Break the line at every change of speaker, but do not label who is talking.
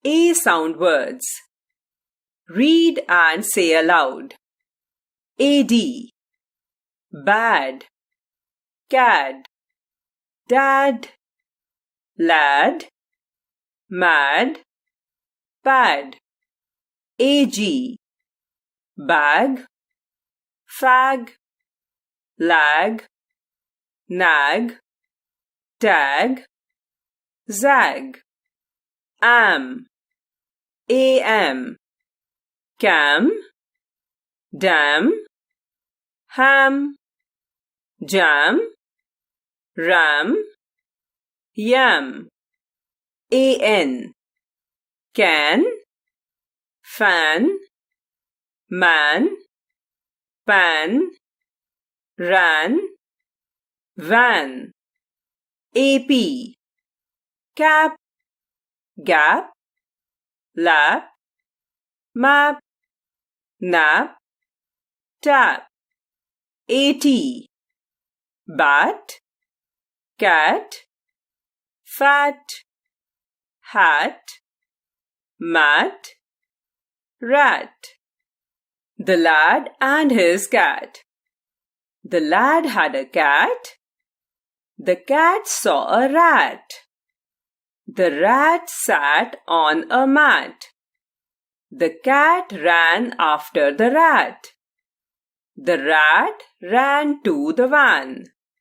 A sound words. Read and say aloud. AD. Bad. Cad. Dad. Lad. Mad. Pad. AG. Bag. Fag. Lag. Nag. Tag. Zag. Am. Cam. Dam. Ham. Jam. Ram. Yam. Can. Fan. Man. Pan. Ran. Van. Cap. Gap. Lap. Map. Nap. Tap. Bat. Cat. Fat. Hat. Mat. Rat. The lad and his cat. The lad had a cat. The cat saw a rat. The rat sat on a mat. The cat ran after the rat. The rat ran to the van.